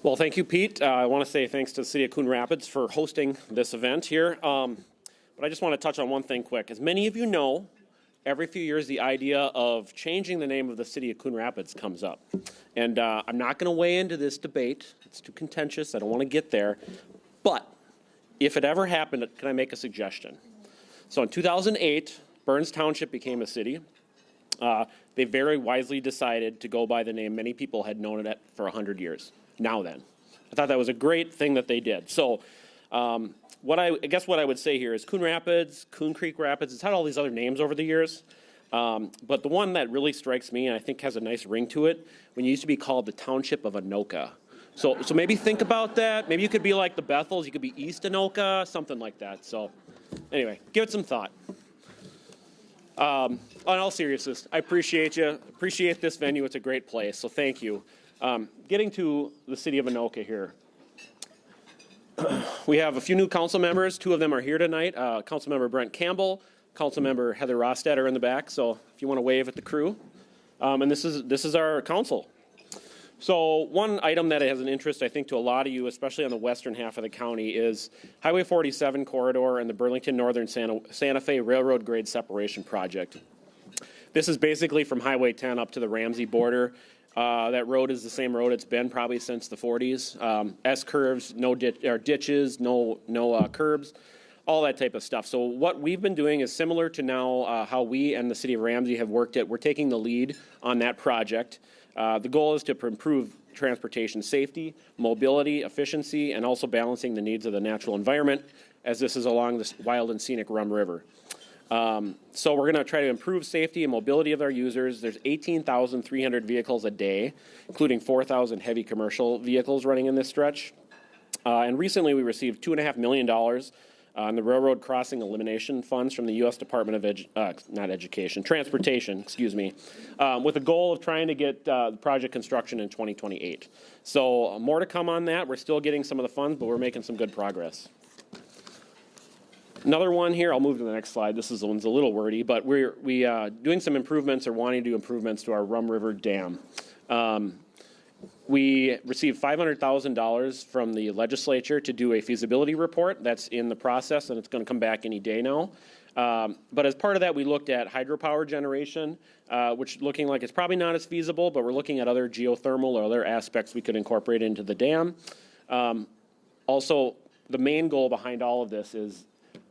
Well, thank you, Pete. I want to say thanks to the City of Coon Rapids for hosting this event here. But I just want to touch on one thing quick. As many of you know, every few years the idea of changing the name of the City of Coon Rapids comes up. And I'm not going to weigh into this debate. It's too contentious. I don't want to get there. But if it ever happened, can I make a suggestion? So in 2008, Burns Township became a city. They very wisely decided to go by the name many people had known it for 100 years. Now then. I thought that was a great thing that they did. So I guess what I would say here is Coon Rapids, Coon Creek Rapids, it's had all these other names over the years. But the one that really strikes me and I think has a nice ring to it, when you used to be called the Township of Anoka. So maybe think about that. Maybe you could be like the Bethels. You could be East Anoka, something like that. So anyway, give it some thought. On all seriousness, I appreciate you. Appreciate this venue. It's a great place. So thank you. Getting to the city of Anoka here. We have a few new council members. Two of them are here tonight. Councilmember Brent Campbell, Councilmember Heather Rostad are in the back. So if you want to wave at the crew. And this is our council. So one item that has an interest, I think, to a lot of you, especially on the western half of the county, is Highway 47 corridor and the Burlington Northern Santa Fe Railroad Grade Separation Project. This is basically from Highway 10 up to the Ramsey border. That road is the same road it's been probably since the 40s. S-curves, no ditches, no curbs, all that type of stuff. So what we've been doing is similar to now how we and the city of Ramsey have worked it. We're taking the lead on that project. The goal is to improve transportation safety, mobility, efficiency, and also balancing the needs of the natural environment, as this is along this wild and scenic Rum River. So we're going to try to improve safety and mobility of our users. There's 18,300 vehicles a day, including 4,000 heavy commercial vehicles running in this stretch. And recently we received $2.5 million on the railroad crossing elimination funds from the U.S. Department of Transportation, with a goal of trying to get project construction in 2028. So more to come on that. We're still getting some of the funds, but we're making some good progress. Another one here, I'll move to the next slide. This one's a little wordy, but we're doing some improvements or wanting to do improvements to our Rum River Dam. We received $500,000 from the legislature to do a feasibility report. That's in the process, and it's going to come back any day now. But as part of that, we looked at hydropower generation, which looking like it's probably not as feasible, but we're looking at other geothermal or other aspects we could incorporate into the dam. Also, the main goal behind all of this is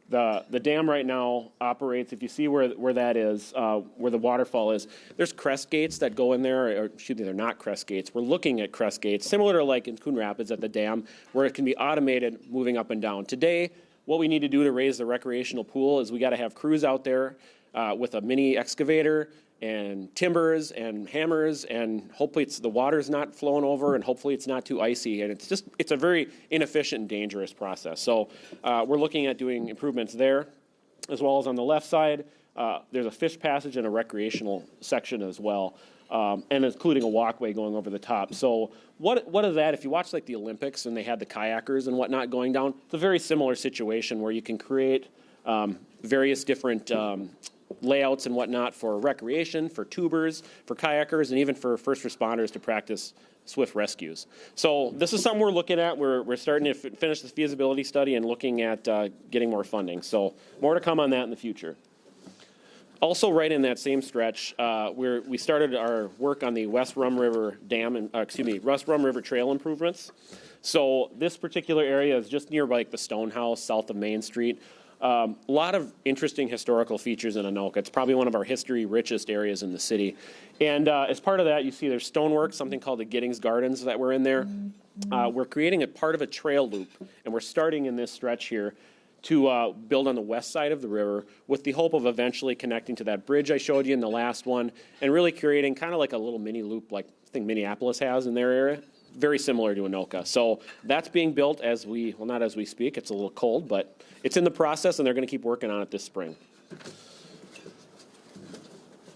the dam right now operates, if you see where that is, where the waterfall is, there's crest gates that go in there, or excuse me, they're not crest gates. We're looking at crest gates, similar to like in Coon Rapids at the dam, where it can be automated moving up and down. Today, what we need to do to raise the recreational pool is we got to have crews out there with a mini excavator and timbers and hammers, and hopefully the water's not flowing over, and hopefully it's not too icy, and it's a very inefficient and dangerous process. So we're looking at doing improvements there, as well as on the left side. There's a fish passage and a recreational section as well, and including a walkway going over the top. So what is that? If you watch like the Olympics and they had the kayakers and whatnot going down, it's a very similar situation where you can create various different layouts and whatnot for recreation, for tubers, for kayakers, and even for first responders to practice swift rescues. So this is something we're looking at. We're starting to finish the feasibility study and looking at getting more funding. So more to come on that in the future. Also, right in that same stretch, we started our work on the West Rum River West Rum River Trail improvements. So this particular area is just near like the Stonehouse, south of Main Street. A lot of interesting historical features in Anoka. It's probably one of our history richest areas in the city. And as part of that, you see there's stonework, something called the Giddings Gardens that were in there. We're creating a part of a trail loop, and we're starting in this stretch here to build on the west side of the river with the hope of eventually connecting to that bridge I showed you in the last one, and really creating kind of like a little mini loop like I think Minneapolis has in their area. Very similar to Anoka. So that's being built not as we speak, it's a little cold, but it's in the process, and they're going to keep working on it this spring.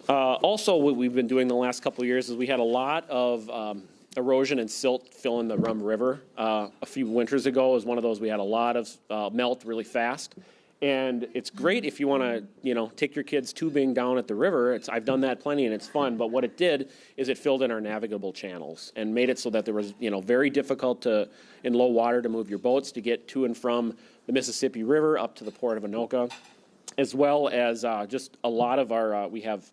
Also, what we've been doing the last couple of years is we had a lot of erosion and silt filling the Rum River. A few winters ago was one of those we had a lot of melt really fast. And it's great if you want to, take your kids tubing down at the river. I've done that plenty, and it's fun. But what it did is it filled in our navigable channels and made it so that there was, very difficult in low water to move your boats to get to and from the Mississippi River up to the port of Anoka, as well as just a lot of our, we have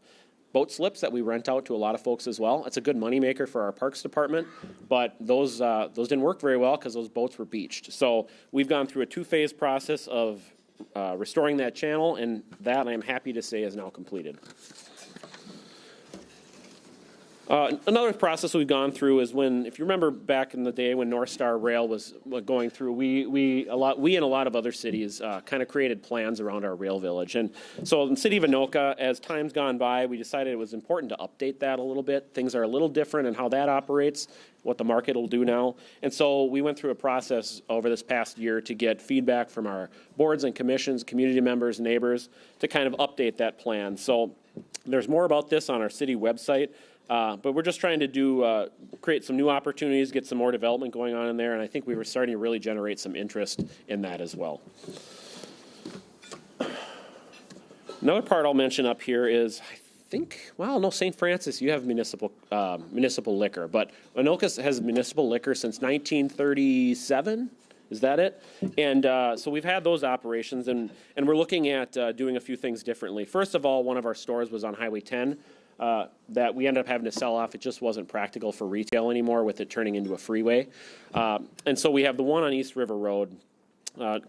boat slips that we rent out to a lot of folks as well. It's a good moneymaker for our parks department, but those didn't work very well because those boats were beached. So we've gone through a two-phase process of restoring that channel, and that I'm happy to say is now completed. Another process we've gone through is if you remember back in the day when North Star Rail was going through, we and a lot of other cities kind of created plans around our rail village. And so in the city of Anoka, as time's gone by, we decided it was important to update that a little bit. Things are a little different in how that operates, what the market will do now. And so we went through a process over this past year to get feedback from our boards and commissions, community members, neighbors, to kind of update that plan. So there's more about this on our city website. But we're just trying to create some new opportunities, get some more development going on in there, and I think we were starting to really generate some interest in that as well. Another part I'll mention up here is, St. Francis, you have municipal liquor, but Anoka has municipal liquor since 1937. Is that it? And so we've had those operations, and we're looking at doing a few things differently. First of all, one of our stores was on Highway 10. That we ended up having to sell off. It just wasn't practical for retail anymore with it turning into a freeway. And so we have the one on East River Road,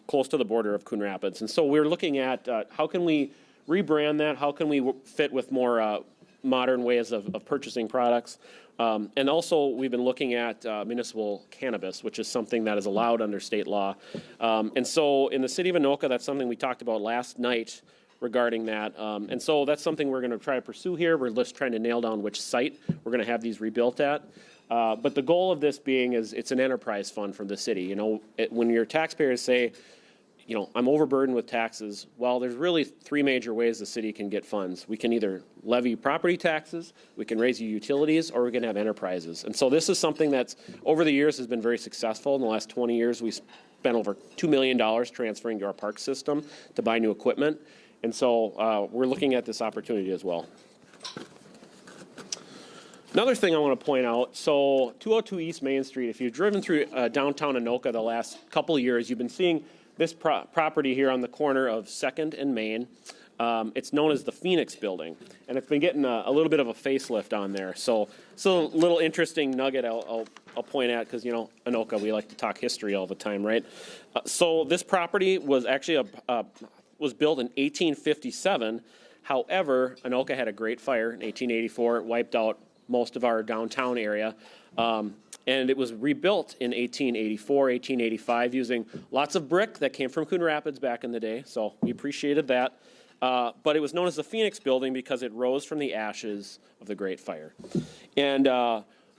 close to the border of Coon Rapids. And so we're looking at how can we rebrand that? How can we fit with more modern ways of purchasing products? And also we've been looking at municipal cannabis, which is something that is allowed under state law. And so in the city of Anoka, that's something we talked about last night regarding that. And so that's something we're going to try to pursue here. We're just trying to nail down which site we're going to have these rebuilt at. But the goal of this being is it's an enterprise fund from the city. When your taxpayers say, I'm overburdened with taxes, well, there's really three major ways the city can get funds. We can either levy property taxes, we can raise your utilities, or we can have enterprises. And so this is something that's over the years has been very successful. In the last 20 years, we spent over $2 million transferring to our park system to buy new equipment. And so we're looking at this opportunity as well. Another thing I want to point out, so 202 East Main Street, if you've driven through downtown Anoka the last couple of years, you've been seeing this property here on the corner of 2nd and Main. It's known as the Phoenix Building, and it's been getting a little bit of a facelift on there. So a little interesting nugget I'll point at, because, Anoka, we like to talk history all the time, right? So this property was actually was built in 1857. However, Anoka had a great fire in 1884. It wiped out most of our downtown area. And it was rebuilt in 1884, 1885 using lots of brick that came from Coon Rapids back in the day. So we appreciated that. But it was known as the Phoenix Building because it rose from the ashes of the Great Fire. And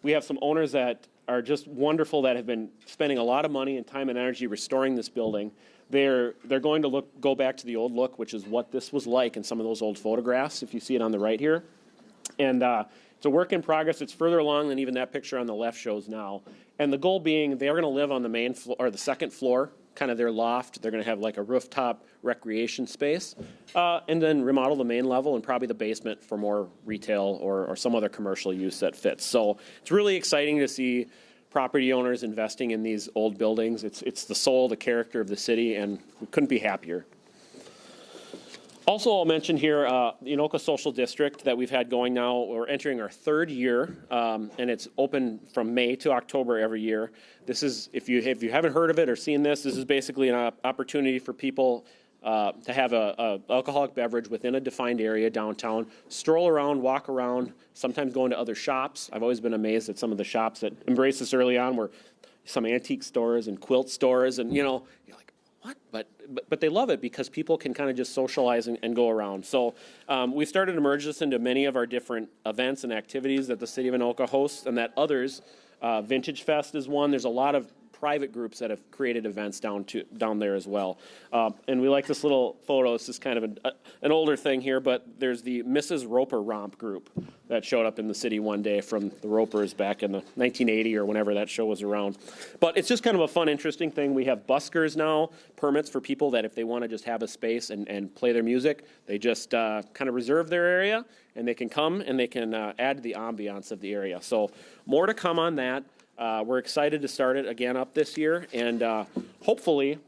we have some owners that are just wonderful that have been spending a lot of money and time and energy restoring this building. They're going to go back to the old look, which is what this was like in some of those old photographs, if you see it on the right here. And it's a work in progress. It's further along than even that picture on the left shows now. And the goal being they're going to live on the main floor, or the second floor, kind of their loft. They're going to have like a rooftop recreation space, and then remodel the main level and probably the basement for more retail or some other commercial use that fits. So it's really exciting to see property owners investing in these old buildings. It's the soul, the character of the city, and we couldn't be happier. Also, I'll mention here the Anoka Social District that we've had going now. We're entering our third year, and it's open from May to October every year. This is, if you haven't heard of it or seen this is basically an opportunity for people to have a alcoholic beverage within a defined area downtown, stroll around, walk around, sometimes go into other shops. I've always been amazed at some of the shops that embraced this early on, were some antique stores and quilt stores, and you're like, what? But they love it because people can kind of just socialize and go around. So we've started to merge this into many of our different events and activities that the city of Anoka hosts and that others, Vintage Fest is one. There's a lot of private groups that have created events down there as well. And we like this little photo. It's just kind of an older thing here, but there's the Mrs. Roper Romp group that showed up in the city one day from the Ropers back in the 1980 or whenever that show was around. But it's just kind of a fun, interesting thing. We have buskers now, permits for people that if they want to just have a space and play their music, they just kind of reserve their area, and they can come and they can add to the ambiance of the area. So more to come on that. We're excited to start it again up this year, and hopefully,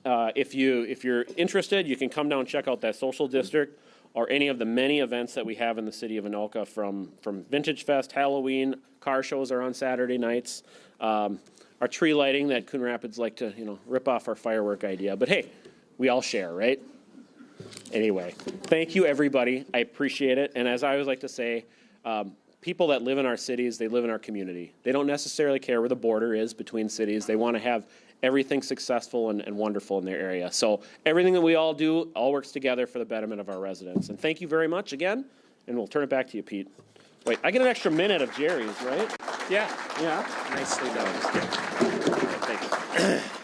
if you're interested, you can come down and check out that social district or any of the many events that we have in the city of Anoka, from Vintage Fest, Halloween, car shows are on Saturday nights, our tree lighting that Coon Rapids like to rip off our firework idea. But hey, we all share, right? Anyway, thank you everybody. I appreciate it, and as I always like to say, people that live in our cities, they live in our community. They don't necessarily care where the border is between cities. They want to have everything successful and wonderful in their area. So everything that we all do all works together for the betterment of our residents. And thank you very much again, and we'll turn it back to you, Pete. Wait, I get an extra minute of Jerry's, right? Yeah. Yeah. Nicely done. Thank you.